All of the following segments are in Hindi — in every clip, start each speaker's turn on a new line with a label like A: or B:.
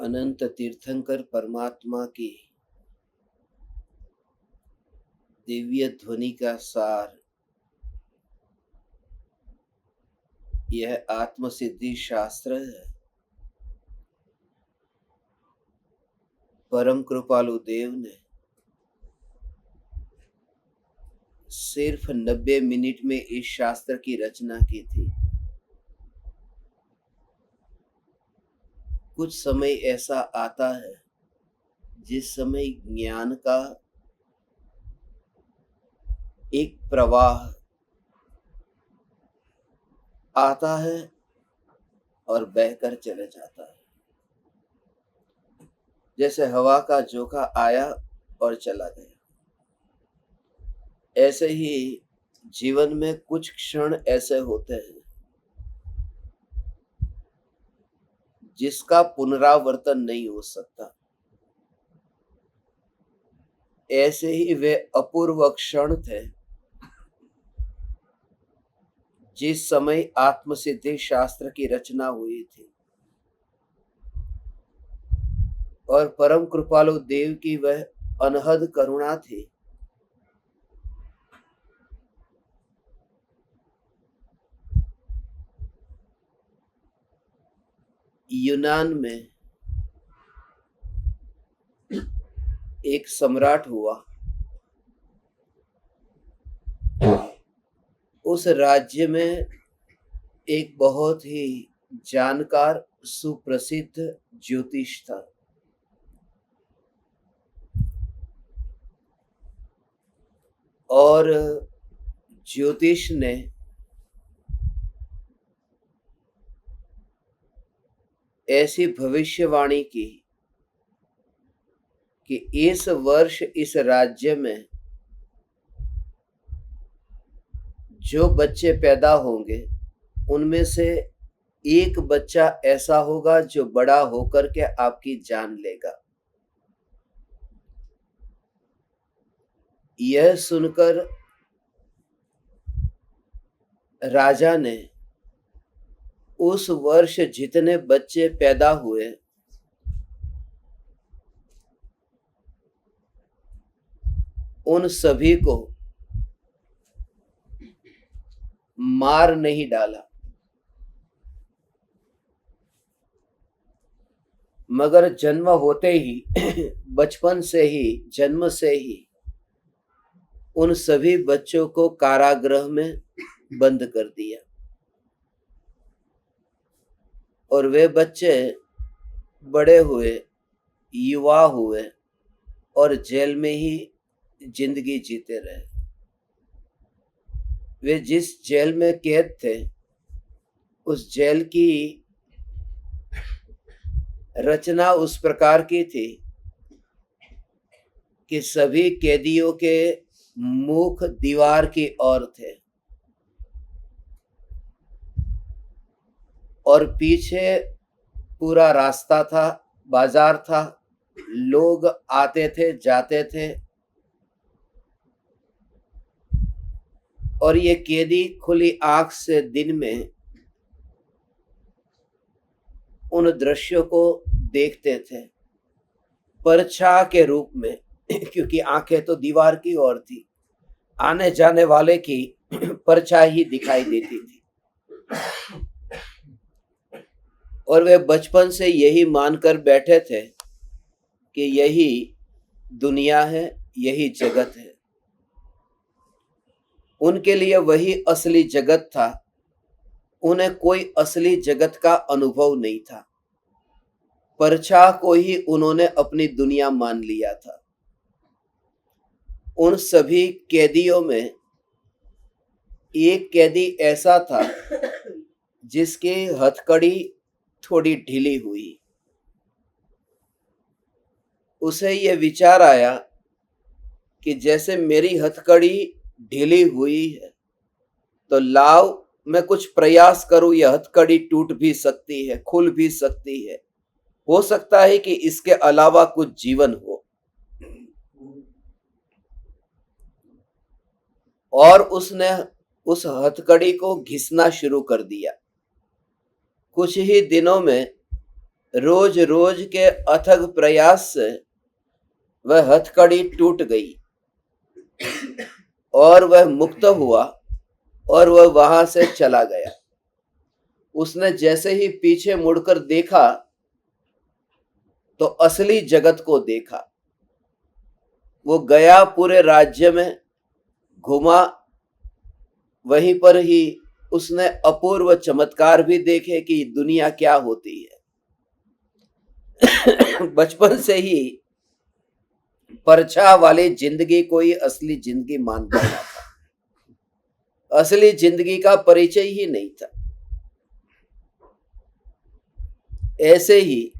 A: अनंत तीर्थंकर परमात्मा की दिव्य ध्वनि का सार यह आत्मसिद्धि शास्त्र है। परम कृपालु देव ने सिर्फ 90 मिनट में इस शास्त्र की रचना की थी। कुछ समय ऐसा आता है जिस समय ज्ञान का एक प्रवाह आता है और बहकर चले जाता है, जैसे हवा का झोंका आया और चला गया। ऐसे ही जीवन में कुछ क्षण ऐसे होते हैं जिसका पुनरावर्तन नहीं हो सकता। ऐसे ही वे अपूर्व क्षण थे जिस समय आत्मसिद्धि शास्त्र की रचना हुई थी और परम कृपालु देव की वह अनहद करुणा थी। यूनान में एक सम्राट हुआ। उस राज्य में एक बहुत ही जानकार सुप्रसिद्ध ज्योतिष था। और ज्योतिष ने ऐसी भविष्यवाणी की कि इस वर्ष इस राज्य में जो बच्चे पैदा होंगे उनमें से एक बच्चा ऐसा होगा जो बड़ा होकर के आपकी जान लेगा। यह सुनकर राजा ने उस वर्ष जितने बच्चे पैदा हुए उन सभी को मार नहीं डाला, मगर जन्म होते ही बचपन से ही जन्म से ही उन सभी बच्चों को कारागृह में बंद कर दिया। और वे बच्चे बड़े हुए, युवा हुए और जेल में ही जिंदगी जीते रहे। वे जिस जेल में कैद थे उस जेल की रचना उस प्रकार की थी कि सभी कैदियों के मुख दीवार की ओर थे और पीछे पूरा रास्ता था, बाजार था, लोग आते थे जाते थे। और ये कैदी खुली आंख से दिन में उन दृश्यों को देखते थे परछाई के रूप में, क्योंकि आंखें तो दीवार की ओर थी, आने जाने वाले की परछाई ही दिखाई देती थी। और वे बचपन से यही मानकर बैठे थे कि यही दुनिया है, यही जगत है। उनके लिए वही असली जगत था। उन्हें कोई असली जगत का अनुभव नहीं था। परछाई को ही उन्होंने अपनी दुनिया मान लिया था। उन सभी कैदियों में एक कैदी ऐसा था जिसकी हथकड़ी थोड़ी ढीली हुई। उसे यह विचार आया कि जैसे मेरी हथकड़ी ढीली हुई है तो लाओ मैं कुछ प्रयास करूं, यह हथकड़ी टूट भी सकती है, खुल भी सकती है, हो सकता है कि इसके अलावा कुछ जीवन हो। और उसने उस हथकड़ी को घिसना शुरू कर दिया। कुछ ही दिनों में रोज रोज के अथक प्रयास से वह हथकड़ी टूट गई और वह मुक्त हुआ और वह वहां से चला गया। उसने जैसे ही पीछे मुड़कर देखा तो असली जगत को देखा। वो गया, पूरे राज्य में घुमा, वहीं पर ही उसने अपूर्व चमत्कार भी देखे कि दुनिया क्या होती है। बचपन से ही परछा वाली जिंदगी को ही असली जिंदगी मान बैठा था। असली जिंदगी का परिचय ही नहीं था। ऐसे ही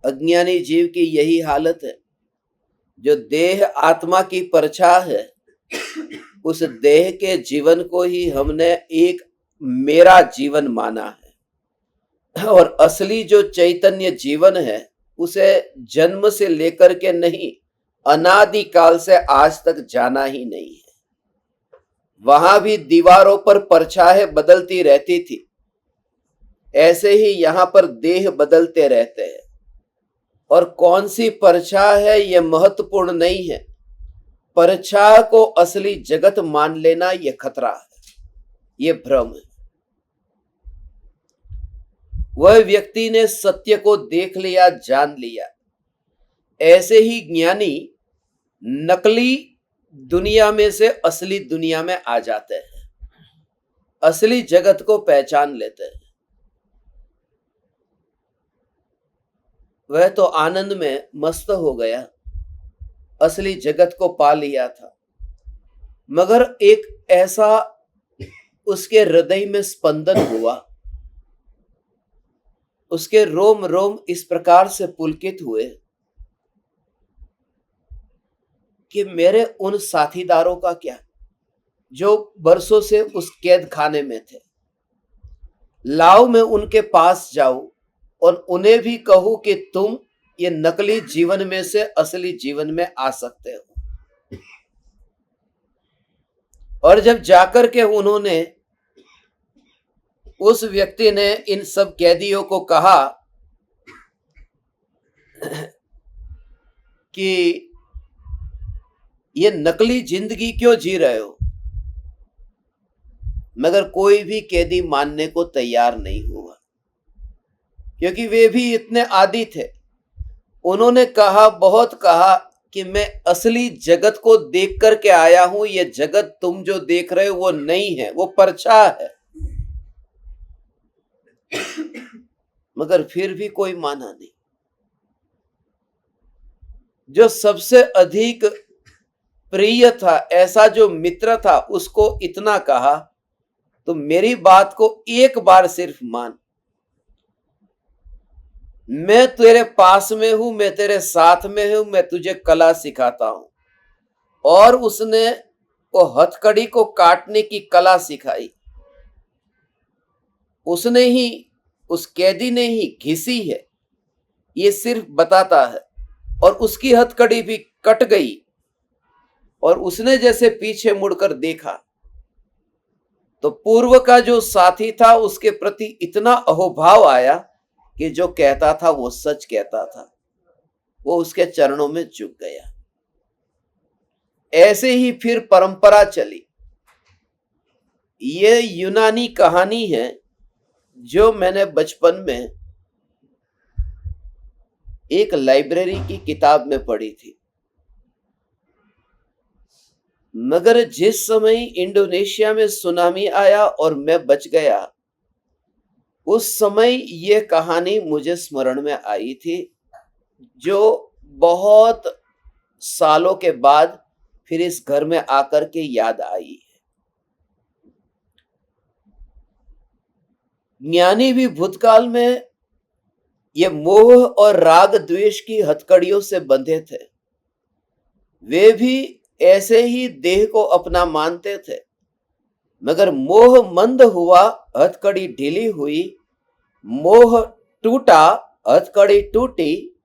A: अज्ञानी जीव की यही हालत है। जो देह आत्मा की परछा है, उस देह के जीवन को ही हमने एक मेरा जीवन माना है, और असली जो चैतन्य जीवन है उसे जन्म से लेकर के नहीं, अनादि काल से आज तक जाना ही नहीं है। वहां भी दीवारों पर परछाएं बदलती रहती थी, ऐसे ही यहां पर देह बदलते रहते हैं। और कौन सी परछाई है यह महत्वपूर्ण नहीं है, परछाई को असली जगत मान लेना यह खतरा है, यह भ्रम है। वह व्यक्ति ने सत्य को देख लिया, जान लिया। ऐसे ही ज्ञानी नकली दुनिया में से असली दुनिया में आ जाते हैं, असली जगत को पहचान लेते हैं। वह तो आनंद में मस्त हो गया, असली जगत को पा लिया था, मगर एक ऐसा उसके हृदय में स्पंदन हुआ, उसके रोम रोम इस प्रकार से पुलकित हुए कि मेरे उन साथीदारों का क्या, जो बरसों से उस कैद खाने में थे। लाओ मैं उनके पास जाऊं और उन्हें भी कहूं कि तुम ये नकली जीवन में से असली जीवन में आ सकते हो। और जब जाकर के उन्होंने, उस व्यक्ति ने इन सब कैदियों को कहा कि ये नकली जिंदगी क्यों जी रहे हो, मगर कोई भी कैदी मानने को तैयार नहीं हुआ, क्योंकि वे भी इतने आदी थे। उन्होंने कहा, बहुत कहा कि मैं असली जगत को देख करके आया हूं, ये जगत तुम जो देख रहे हो वो नहीं है, वो परछाई है। मगर फिर भी कोई माना नहीं। जो सबसे अधिक प्रिय था, ऐसा जो मित्र था, उसको इतना कहा, तो मेरी बात को एक बार सिर्फ मान, मैं तेरे पास में हूं, मैं तेरे साथ में हूं, मैं तुझे कला सिखाता हूं। और उसने वो हथकड़ी को काटने की कला सिखाई। उसने ही, उस कैदी ने ही घिसी है, ये सिर्फ बताता है। और उसकी हथकड़ी भी कट गई, और उसने जैसे पीछे मुड़कर देखा तो पूर्व का जो साथी था उसके प्रति इतना अहोभाव आया कि जो कहता था वो सच कहता था, वो उसके चरणों में झुक गया। ऐसे ही फिर परंपरा चली। ये यूनानी कहानी है जो मैंने बचपन में एक लाइब्रेरी की किताब में पढ़ी थी। मगर जिस समय इंडोनेशिया में सुनामी आया और मैं बच गया, उस समय ये कहानी मुझे स्मरण में आई थी, जो बहुत सालों के बाद फिर इस घर में आकर के याद आई है। ज्ञानी भी भूतकाल में ये मोह और राग द्वेष की हथकड़ियों से बंधे थे। वे भी ऐसे ही देह को अपना मानते थे, मगर मोह मंद हुआ, हथकड़ी ढीली हुई, मोह टूटा, हथकड़ी टूटी,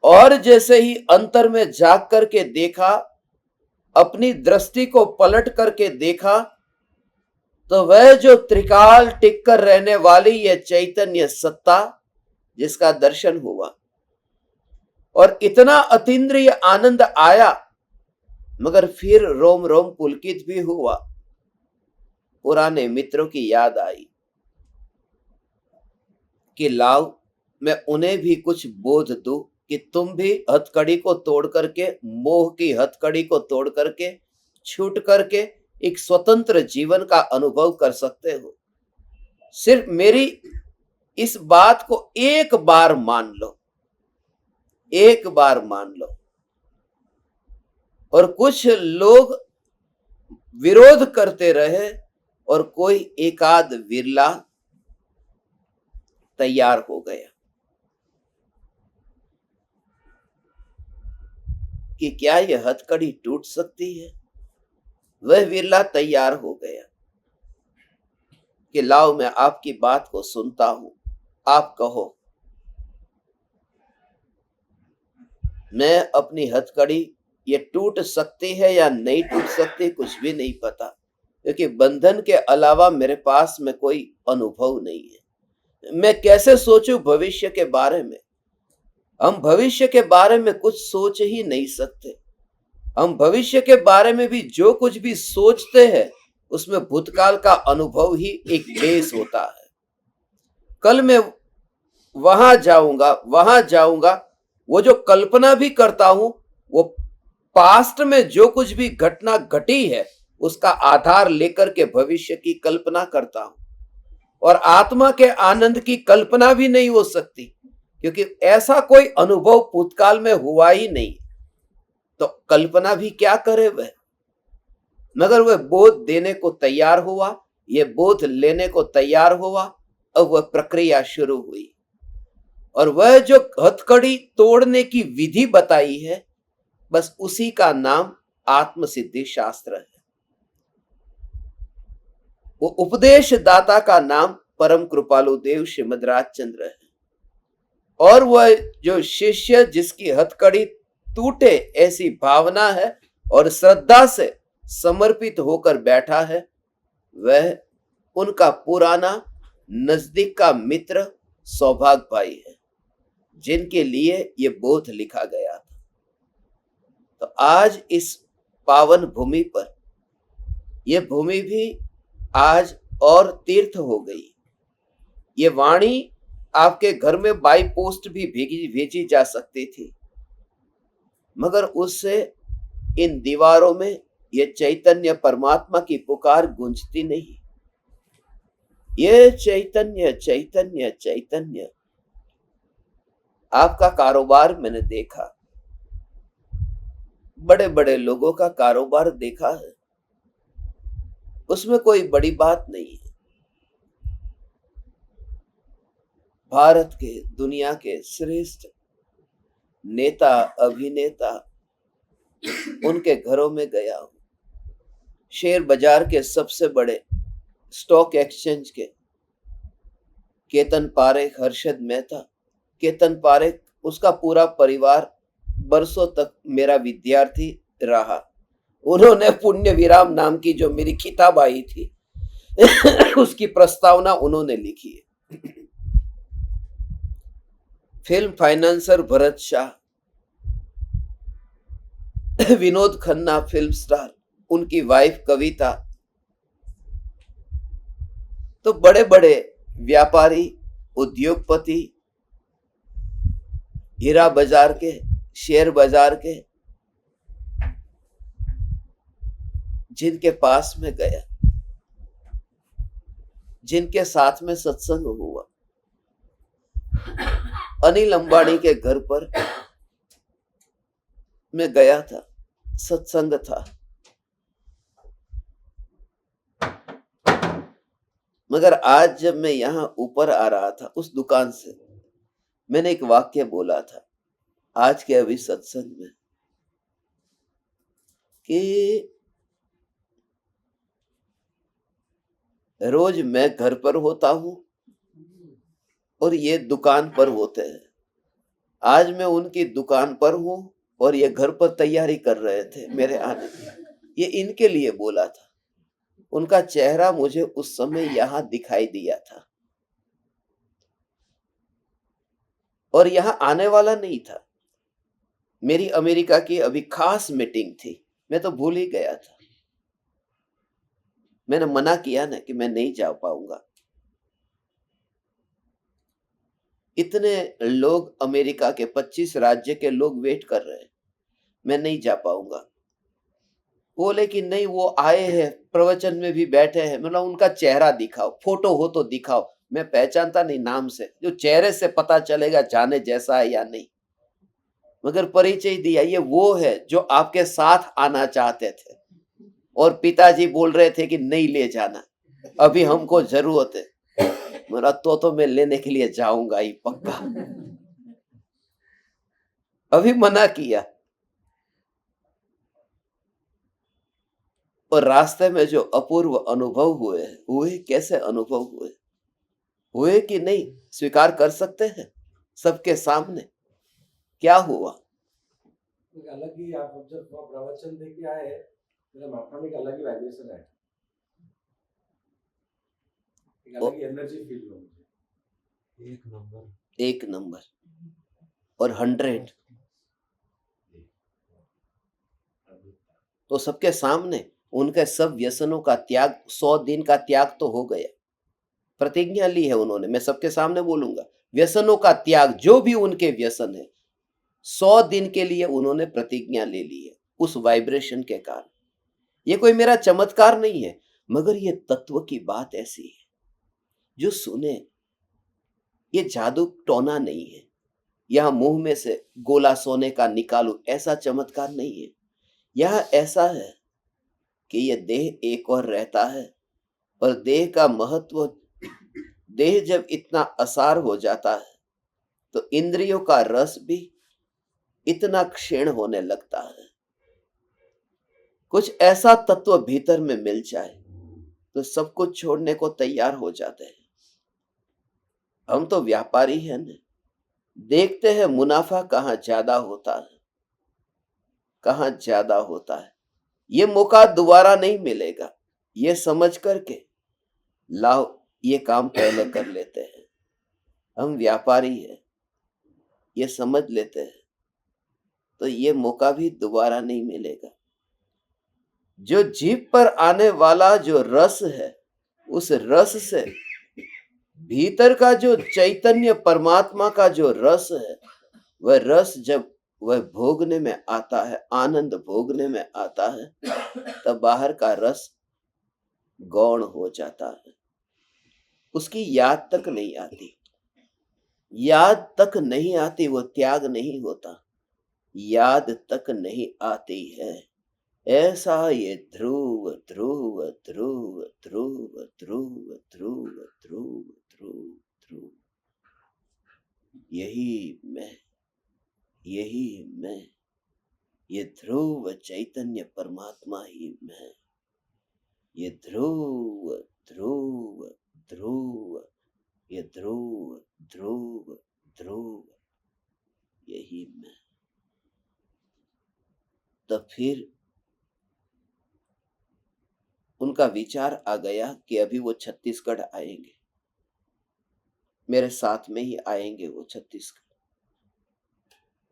A: और जैसे ही अंतर में जाग करके देखा, अपनी दृष्टि को पलट करके देखा, तो वह जो त्रिकाल टिक कर रहने वाली यह चैतन्य सत्ता, जिसका दर्शन हुआ और इतना अतीन्द्रिय आनंद आया, मगर फिर रोम रोम पुलकित भी हुआ। पुराने मित्रों की याद आई कि लाओ मैं उन्हें भी कुछ बोध दूं कि तुम भी हथकड़ी को तोड़ करके, मोह की हथकड़ी को तोड़ करके, छूट करके एक स्वतंत्र जीवन का अनुभव कर सकते हो। सिर्फ मेरी इस बात को एक बार मान लो, एक बार मान लो। और कुछ लोग विरोध करते रहे और कोई एकाध विरला तैयार हो गया कि क्या यह हथकड़ी टूट सकती है। वह विरला तैयार हो गया कि लाओ मैं आपकी बात को सुनता हूं, आप कहो। मैं अपनी हथकड़ी ये टूट सकती है या नहीं टूट सकती कुछ भी नहीं पता, क्योंकि बंधन के अलावा मेरे पास में कोई अनुभव नहीं है। मैं कैसे सोचूं भविष्य के बारे में। हम भविष्य के बारे में कुछ सोच ही नहीं सकते। हम भविष्य के बारे में भी जो कुछ भी सोचते हैं उसमें भूतकाल का अनुभव ही एक बेस होता है। कल मैं वहां जाऊंगा, वो जो कल्पना भी करता हूं वो पास्ट में जो कुछ भी घटना घटी है उसका आधार लेकर के भविष्य की कल्पना करता हूं। और आत्मा के आनंद की कल्पना भी नहीं हो सकती, क्योंकि ऐसा कोई अनुभव भूतकाल में हुआ ही नहीं। तो कल्पना भी क्या करे वह। मगर वह बोध देने को तैयार हुआ, यह बोध लेने को तैयार हुआ। अब वह प्रक्रिया शुरू हुई और वह जो हथकड़ी तोड़ने की विधि बताई है, बस उसी का नाम आत्मसिद्धि शास्त्र है। वो उपदेश दाता का नाम परम कृपालु देव श्रीमद राजचंद्र है। और वह जो शिष्य जिसकी हथकड़ी टूटे ऐसी भावना है और श्रद्धा से समर्पित होकर बैठा है, वह उनका पुराना नजदीक का मित्र सौभाग्य भाई है, जिनके लिए ये बोध लिखा गया था। तो आज इस पावन भूमि पर, यह भूमि भी आज और तीर्थ हो गई। ये वाणी आपके घर में बाई पोस्ट भी भेजी जा सकती थी, मगर उससे इन दीवारों में ये चैतन्य परमात्मा की पुकार गूंजती नहीं। ये चैतन्य चैतन्य चैतन्य। आपका कारोबार मैंने देखा, बड़े बड़े लोगों का कारोबार देखा है, उसमें कोई बड़ी बात नहीं है। भारत के, दुनिया के श्रेष्ठ नेता, अभिनेता, उनके घरों में गया हूं। शेयर बाजार के सबसे बड़े स्टॉक एक्सचेंज के केतन पारेख, हर्षद मेहता, केतन पारेख, उसका पूरा परिवार बरसों तक मेरा विद्यार्थी रहा। उन्होंने पुण्य विराम नाम की जो मेरी किताब आई थी उसकी प्रस्तावना उन्होंने लिखी है। Film financer Bharat Shah, Vinod Khanna film star, उनकी वाइफ कविता, तो बड़े बड़े व्यापारी, उद्योगपति, हीरा बाजार के, शेयर बाजार के, जिनके पास में गया, जिनके साथ में सत्संग हुआ। अनिल अंबानी के घर पर मैं गया था, सत्संग था। मगर आज जब मैं यहां ऊपर आ रहा था उस दुकान से, मैंने एक वाक्य बोला था आज के अभी सत्संग में कि रोज मैं घर पर होता हूं और ये दुकान पर होते हैं। आज मैं उनकी दुकान पर हूं और ये घर पर तैयारी कर रहे थे मेरे आने की। ये इनके लिए बोला था। उनका चेहरा मुझे उस समय यहां दिखाई दिया था। और यहाँ आने वाला नहीं था। मेरी अमेरिका की अभी खास मीटिंग थी, मैं तो भूल ही गया था। मैंने मना किया ना कि मैं नहीं जा पाऊंगा। इतने लोग, अमेरिका के 25 राज्य के लोग वेट कर रहे हैं, मैं नहीं जा पाऊंगा। बोले कि नहीं, वो आए हैं, प्रवचन में भी बैठे हैं, मतलब उनका चेहरा दिखाओ, फोटो हो तो दिखाओ। मैं पहचानता नहीं नाम से, जो चेहरे से पता चलेगा जाने जैसा है या नहीं। मगर परिचय दिया, ये वो है जो आपके साथ आना चाहते थे और पिताजी बोल रहे थे कि नहीं ले जाना, अभी हमको जरूरत है। मेरा तो मैं लेने के लिए जाऊंगा ही पक्का। अभी मना किया। और रास्ते में जो अपूर्व अनुभव हुए कैसे अनुभव हुए कि नहीं, स्वीकार कर सकते हैं सबके सामने क्या हुआ।
B: एक अलग ही, आप जब प्रवचन दे के आए तो आपका में एक अलग ही वाइब्रेशन है, एक अलग ही एनर्जी फील हुआ मुझे।
A: एक नंबर और 100। तो सबके सामने उनके सब व्यसनों का त्याग, 100 दिन का त्याग तो हो गया। प्रतिज्ञा ली है उन्होंने, मैं सबके सामने बोलूंगा, व्यसनों का त्याग, जो भी उनके व्यसन है, 100 दिन के लिए उन्होंने प्रतिज्ञा ले ली है उस वाइब्रेशन के कारण। ये कोई मेरा चमत्कार नहीं है, मगर ये तत्व की बात ऐसी है, जो सुने, ये जादू टोना नहीं है, यहां मुंह में से गोला सोने का निकालू, ऐसा चमत्कार नहीं है। यह ऐसा है कि ये देह एक और रहता है, और देह का महत्व, देह जब इतना असार हो जाता है तो इंद्रियों का रस भी इतना क्षीण होने लगता है। कुछ ऐसा तत्व भीतर में मिल जाए तो सब कुछ छोड़ने को तैयार हो जाते हैं। हम तो व्यापारी हैं न, देखते हैं मुनाफा कहाँ ज्यादा होता है, कहाँ ज्यादा होता है। ये मौका दोबारा नहीं मिलेगा, ये समझ करके लाओ ये काम पहले कर लेते हैं। हम व्यापारी हैं, ये समझ लेते हैं, तो ये मौका भी दोबारा नहीं मिलेगा। जो जीभ पर आने वाला जो रस है, उस रस से भीतर का जो चैतन्य परमात्मा का जो रस है, वह रस जब वह भोगने में आता है, आनंद भोगने में आता है, तब बाहर का रस गौण हो जाता है, उसकी याद तक नहीं आती। याद तक नहीं आती, वो त्याग नहीं होता, याद तक नहीं आती है। ऐसा ये ध्रुव ध्रुव ध्रुव ध्रुव ध्रुव ध्रुव ध्रुव ध्रुव ध्रुव, यही मैं, यही मैं, ये ध्रुव चैतन्य परमात्मा ही मैं, ये ध्रुव ध्रुव ध्रुव, ये ध्रुव ध्रुव ध्रुव, यही मैं। तब फिर उनका विचार आ गया कि अभी वो छत्तीसगढ़ आएंगे, मेरे साथ में ही आएंगे वो छत्तीसगढ़।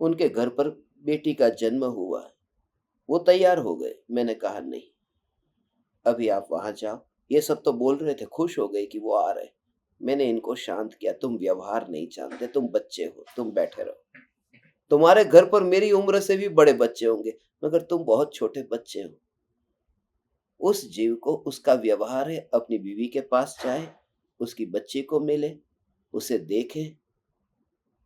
A: उनके घर पर बेटी का जन्म हुआ है, वो तैयार हो गए। मैंने कहा नहीं, अभी आप वहां जाओ। ये सब तो बोल रहे थे, खुश हो गए कि वो आ रहे। मैंने इनको शांत किया, तुम व्यवहार नहीं जानते, तुम बच्चे हो, तुम बैठे रहो। तुम्हारे घर पर मेरी उम्र से भी बड़े बच्चे होंगे, मगर तुम बहुत छोटे बच्चे हो। उस जीव को उसका व्यवहार है, अपनी बीवी के पास जाए, उसकी बच्ची को मिले, उसे देखे,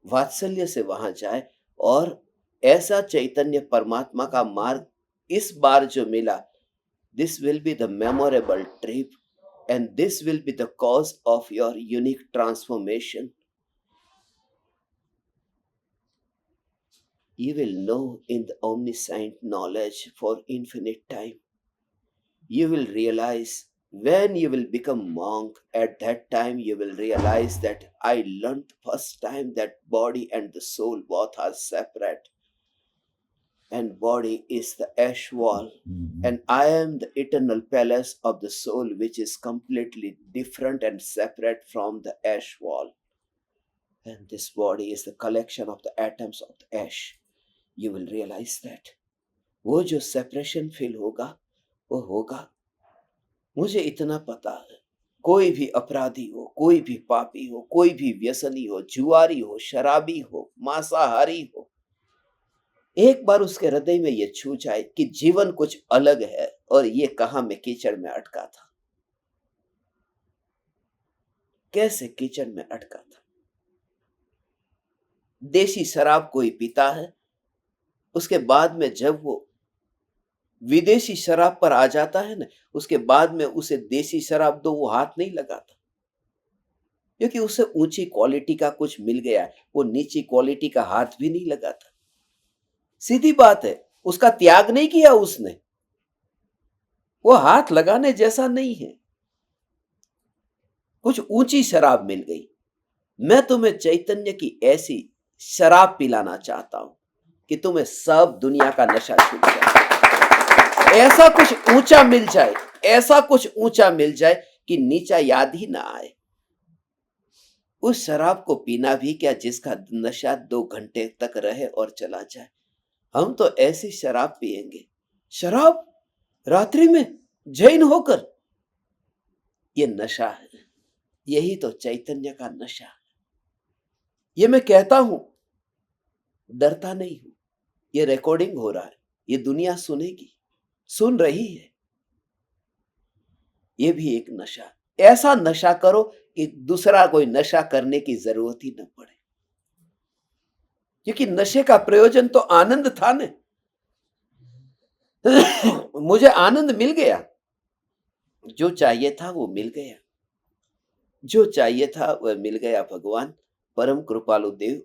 A: वात्सल्य से वहां जाए, और ऐसा चैतन्य परमात्मा का मार्ग इस बार जो मिला, this will be the memorable trip, and this will be the cause of your unique transformation. You will know in the omniscient knowledge for infinite time. You will realize when you will become monk, at that time you will realize that I learned first time that body and the soul both are separate, and body is the ash wall, and I am the eternal palace of the soul, which is completely different and separate from the ash wall. and this body is the collection of the atoms of the ash, you will realize that वो जो सेपरेशन फील होगा वो होगा। मुझे इतना पता है, कोई भी अपराधी हो, कोई भी पापी हो, कोई भी व्यसनी हो, जुआरी हो, शराबी हो, मांसाहारी हो, एक बार उसके हृदय में ये छू जाए कि जीवन कुछ अलग है और ये कहां मैं कीचड़ में अटका था, कैसे कीचड़ में अटका था। देसी शराब कोई पीता है, उसके बाद में जब वो विदेशी शराब पर आ जाता है ना, उसके बाद में उसे देसी शराब दो वो हाथ नहीं लगाता, क्योंकि उसे ऊंची क्वालिटी का कुछ मिल गया है, वो नीची क्वालिटी का हाथ भी नहीं लगाता। सीधी बात है, उसका त्याग नहीं किया उसने, वो हाथ लगाने जैसा नहीं है। कुछ ऊंची शराब मिल गई। मैं तुम्हें चैतन्य की ऐसी शराब पिलाना चाहता हूं कि तुम्हें सब दुनिया का नशा छूट जाए। ऐसा कुछ ऊंचा मिल जाए, ऐसा कुछ ऊंचा मिल जाए कि नीचा याद ही ना आए। उस शराब को पीना भी क्या जिसका नशा 2 घंटे तक रहे और चला जाए। हम तो ऐसी शराब पिएंगे, शराब रात्रि में जैन होकर। ये नशा है, यही तो चैतन्य का नशा है। ये मैं कहता हूं, डरता नहीं हूं। ये रिकॉर्डिंग हो रहा है, ये दुनिया सुनेगी, सुन रही है। ये भी एक नशा। ऐसा नशा करो कि दूसरा कोई नशा करने की जरूरत ही न पड़े, क्योंकि नशे का प्रयोजन तो आनंद था न। मुझे आनंद मिल गया, जो चाहिए था वो मिल गया, जो चाहिए था वह मिल गया। भगवान परम कृपालु देव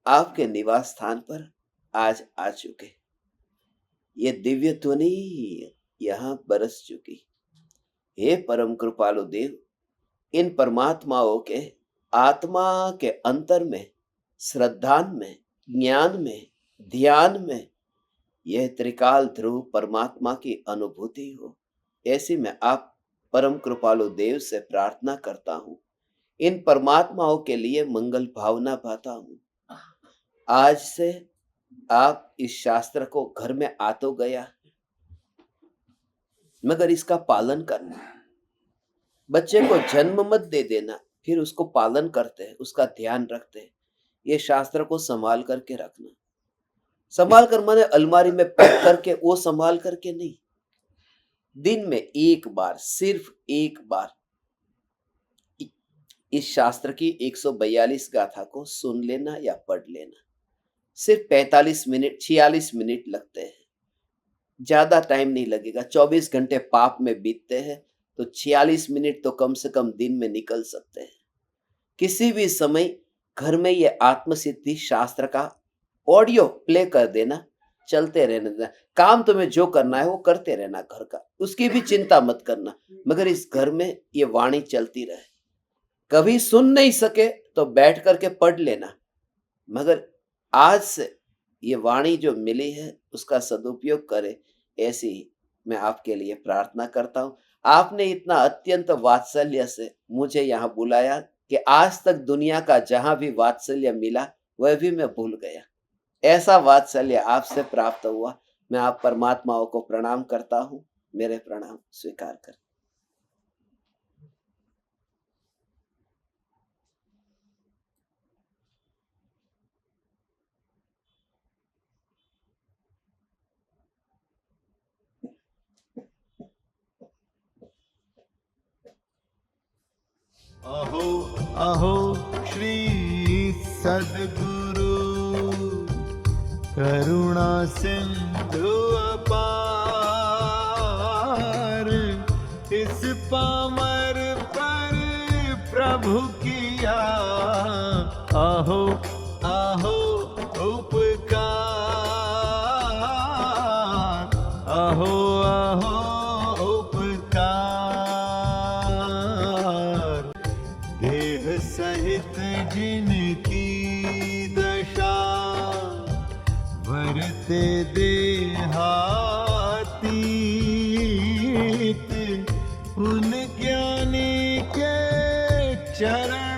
A: आपके निवास स्थान पर आज आ चुके। ये दिव्य ध्वनि यहां बरस चुकी। हे परम कृपालु देव, इन परमात्माओं के आत्मा के अंतर में, श्रद्धा में, ज्ञान में, ध्यान में यह त्रिकाल ध्रुव परमात्मा की अनुभूति हो, ऐसी मैं आप परम कृपालु देव से प्रार्थना करता हूं। इन परमात्माओं के लिए मंगल भावना पाता हूं। आज से आप इस शास्त्र को घर में आ तो गया, मगर इसका पालन करना। बच्चे को जन्म मत दे देना, फिर उसको पालन करते हैं, उसका ध्यान रखते हैं। ये शास्त्र को संभाल करके रखना। संभाल कर माने अलमारी में पैक करके, वो संभाल करके नहीं। दिन में एक बार, सिर्फ एक बार इस शास्त्र की 142 गाथा को सुन लेना या पढ़ लेना। सिर्फ 45 मिनट 46 मिनट लगते हैं, ज्यादा टाइम नहीं लगेगा। 24 घंटे पाप में बीतते हैं तो 46 मिनट तो कम से कम दिन में निकल सकते हैं। किसी भी समय घर में ये आत्मसिद्धि शास्त्र का ऑडियो प्ले कर देना, चलते रहने देना। काम तुम्हें जो करना है वो करते रहना, घर का उसकी भी चिंता मत करना, मगर इस घर में ये वाणी चलती रहे। कभी सुन नहीं सके तो बैठ करके पढ़ लेना, मगर आज से ये वाणी जो मिली है उसका सदुपयोग करे, ऐसी मैं आपके लिए प्रार्थना करता हूं। आपने इतना अत्यंत वात्सल्य से मुझे यहाँ बुलाया कि आज तक दुनिया का जहां भी वात्सल्य मिला वह भी मैं भूल गया। ऐसा वात्सल्य आपसे प्राप्त हुआ। मैं आप परमात्माओं को प्रणाम करता हूं, मेरे प्रणाम स्वीकार करें।
C: अहो अहो श्री सद्गुरु करुणा सिंधु अपार, इस पामर पर प्रभु किया अहो अहो उपकार, अहो अहो उपकार। देह सहित जिनकी दशा वरते देहातीत, उन ज्ञानी के चरण